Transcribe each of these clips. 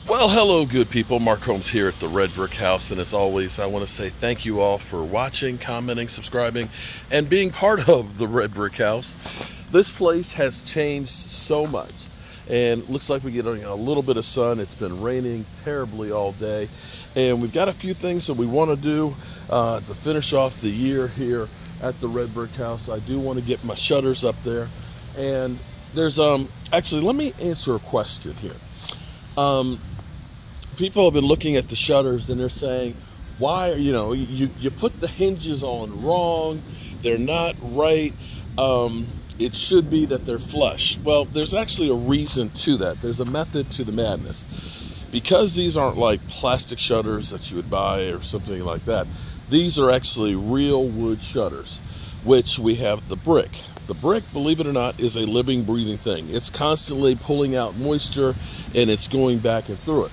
Well, hello, good people. Mark Holmes here at the Red Brick House, and as always, I want to say thank you all for watching, commenting, subscribing, and being part of the Red Brick House. This place has changed so much, and looks like we're getting a little bit of sun. It's been raining terribly all day, and we've got a few things that we want to do to finish off the year here at the Red Brick House. I do want to get my shutters up there, and there's actually, let me answer a question here. People have been looking at the shutters and they're saying, why, you put the hinges on wrong, they're not right, it should be that they're flush. Well, there's actually a reason to that. There's a method to the madness. Because these aren't like plastic shutters that you would buy or something like that, these are actually real wood shutters, which we have the brick. The brick, believe it or not, is a living, breathing thing. It's constantly pulling out moisture and it's going back and through it.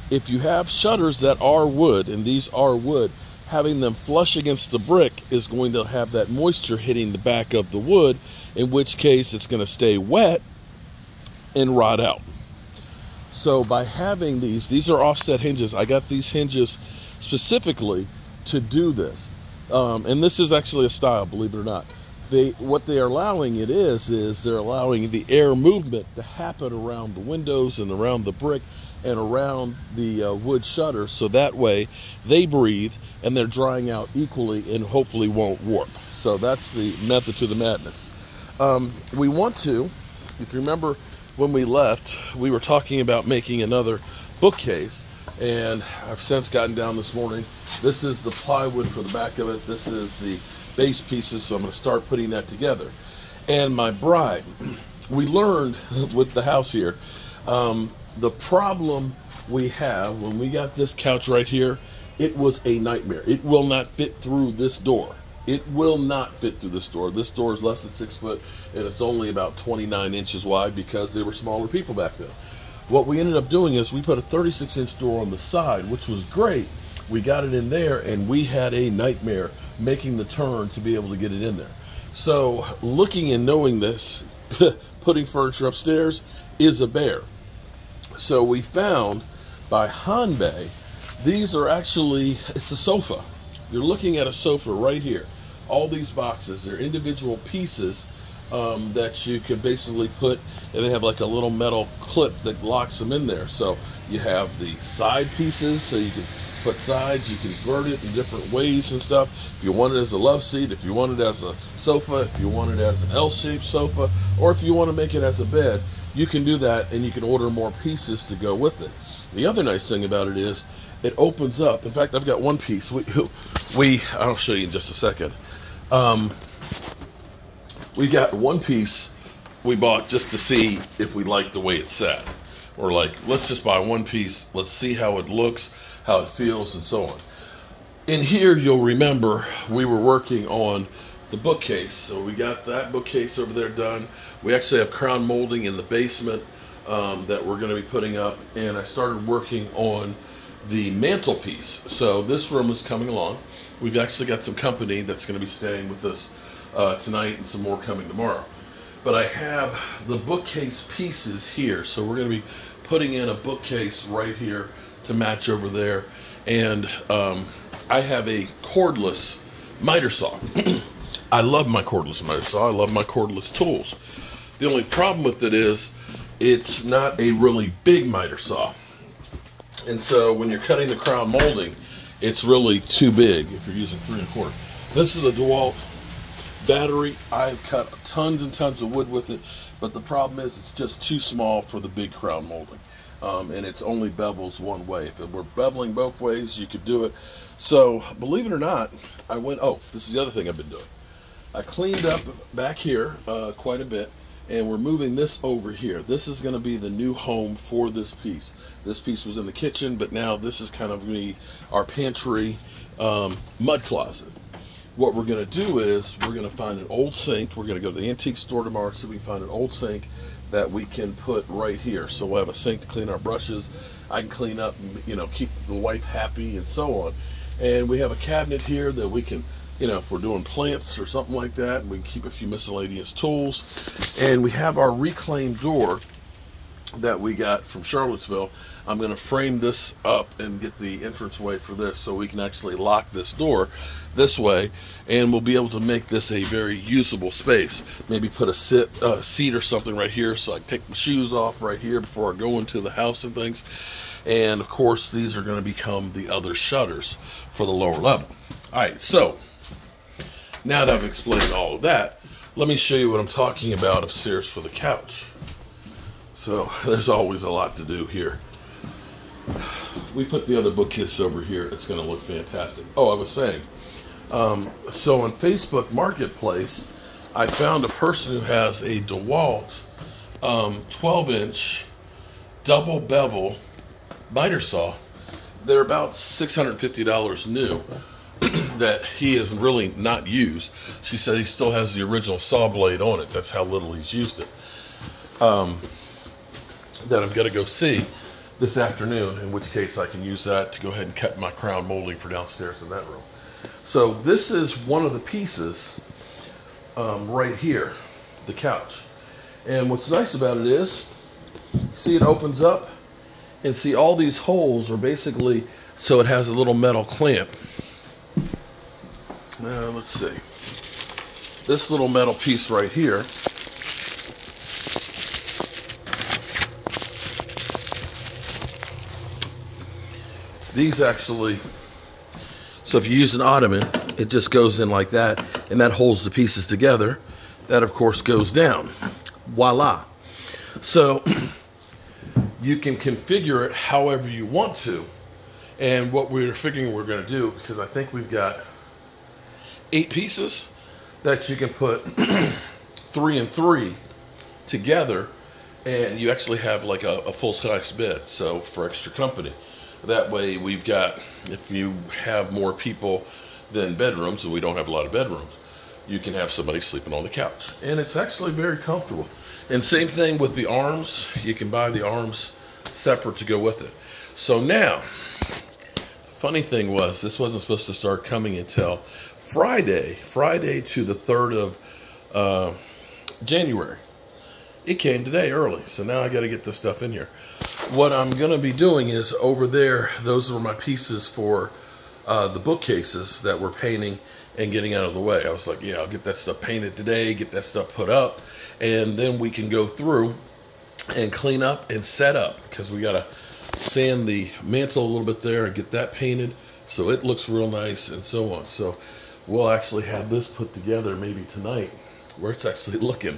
If you have shutters that are wood, and these are wood, having them flush against the brick is going to have that moisture hitting the back of the wood, in which case it's going to stay wet and rot out. So by having these are offset hinges. I got these hinges specifically to do this. And this is actually a style, believe it or not. What they are allowing it is they're allowing the air movement to happen around the windows and around the brick and around the wood shutters, so that way they breathe and they're drying out equally and hopefully won't warp. So that's the method to the madness. We want to, if you remember when we left, we were talking about making another bookcase, and I've since gotten down this morning. This is the plywood for the back of it. This is the base pieces, so I'm going to start putting that together. And my bride, we learned with the house here, the problem we have when we got this couch right here, it was a nightmare. It will not fit through this door. It will not fit through this door. This door is less than 6 foot, and it's only about 29 inches wide because they were smaller people back then. What we ended up doing is we put a 36-inch door on the side, which was great. We got it in there, and we had a nightmare making the turn to be able to get it in there. So looking and knowing this, putting furniture upstairs is a bear. So we found by Hanbei, these are actually, it's a sofa. You're looking at a sofa right here. All these boxes, they're individual pieces that you can basically put, and they have like a little metal clip that locks them in there. So you have the side pieces, so you can put sides, you can convert it in different ways and stuff. If you want it as a love seat, if you want it as a sofa, if you want it as an L-shaped sofa, or if you want to make it as a bed, you can do that, and you can order more pieces to go with it. The other nice thing about it is it opens up. In fact, I've got one piece. I'll show you in just a second. We got one piece we bought just to see if we liked the way it sat. We're like, let's just buy one piece. Let's see how it looks, how it feels, and so on. In here, you'll remember we were working on the bookcase. So we got that bookcase over there done. We actually have crown molding in the basement that we're going to be putting up. And I started working on the mantelpiece. So this room is coming along. We've actually got some company that's going to be staying with us tonight, and some more coming tomorrow. But I have the bookcase pieces here. So we're going to be putting in a bookcase right here to match over there. And I have a cordless miter saw. I love my cordless miter saw. I love my cordless tools. The only problem with it is it's not a really big miter saw. And so when you're cutting the crown molding, it's really too big if you're using 3 1/4. This is a DeWalt battery. I've cut tons and tons of wood with it, but the problem is it's just too small for the big crown molding. And it's only bevels one way. If it were beveling both ways, you could do it. So believe it or not, this is the other thing I've been doing. I cleaned up back here quite a bit, and we're moving this over here. This is going to be the new home for this piece. This piece was in the kitchen, but now this is kind of our pantry mud closet. What we're going to do is we're going to find an old sink. We're going to go to the antique store tomorrow so we can find an old sink that we can put right here. So we'll have a sink to clean our brushes. I can clean up and, keep the wife happy and so on. And we have a cabinet here that we can, if we're doing plants or something like that, we can keep a few miscellaneous tools. And we have our reclaimed door that we got from Charlottesville. I'm going to frame this up and get the entranceway for this so we can actually lock this door this way, and we'll be able to make this a very usable space. Maybe put a seat or something right here so I can take my shoes off right here before I go into the house and things. And of course, these are going to become the other shutters for the lower level. All right, so now that I've explained all of that, let me show you what I'm talking about upstairs for the couch. So there's always a lot to do here. We put the other bookcase over here. It's going to look fantastic. Oh, I was saying, so on Facebook Marketplace, I found a person who has a DeWalt 12-inch double bevel miter saw. They're about $650 new that he has really not used. She said he still has the original saw blade on it. That's how little he's used it. That I'm going to go see this afternoon, in which case I can use that to go ahead and cut my crown molding for downstairs in that room. So this is one of the pieces right here, the couch. And what's nice about it is, see, it opens up, and see all these holes are basically so it has a little metal clamp. Now let's see. This little metal piece right here these actually, so if you use an ottoman, it just goes in like that, and that holds the pieces together. That, of course, goes down. Voila. So you can configure it however you want to. And what we're figuring we're going to do, because I think we've got 8 pieces that you can put 3 and 3 together, and you actually have like a full-size bed, so for extra company. That way we've got, if you have more people than bedrooms, and we don't have a lot of bedrooms, you can have somebody sleeping on the couch. And it's actually very comfortable. And same thing with the arms. You can buy the arms separate to go with it. So now, the funny thing was, this wasn't supposed to start coming until Friday to the 3rd of January. It came today early, so now I got to get this stuff in here. What I'm going to be doing is over there, those were my pieces for the bookcases that we're painting and getting out of the way. I was like, yeah, I'll get that stuff painted today, get that stuff put up, and then we can go through and clean up and set up, because we got to sand the mantle a little bit there and get that painted so it looks real nice and so on. So we'll actually have this put together maybe tonight, where it's actually looking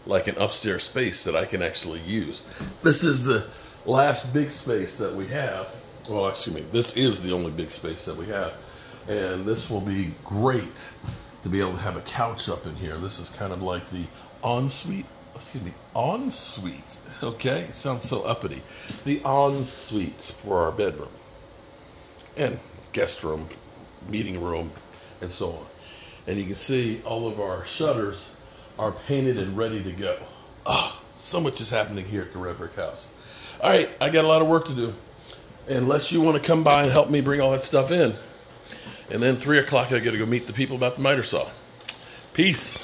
like an upstairs space that I can actually use. This is the last big space that we have. Well, excuse me, this is the only big space that we have. And this will be great to be able to have a couch up in here. This is kind of like the ensuite, ensuite, okay? It sounds so uppity. The ensuite for our bedroom and guest room, meeting room, and so on. And you can see all of our shutters are painted and ready to go. Oh, so much is happening here at the Red Brick House. All right, I got a lot of work to do. Unless you want to come by and help me bring all that stuff in. And then 3 o'clock, I got to go meet the people about the miter saw. Peace.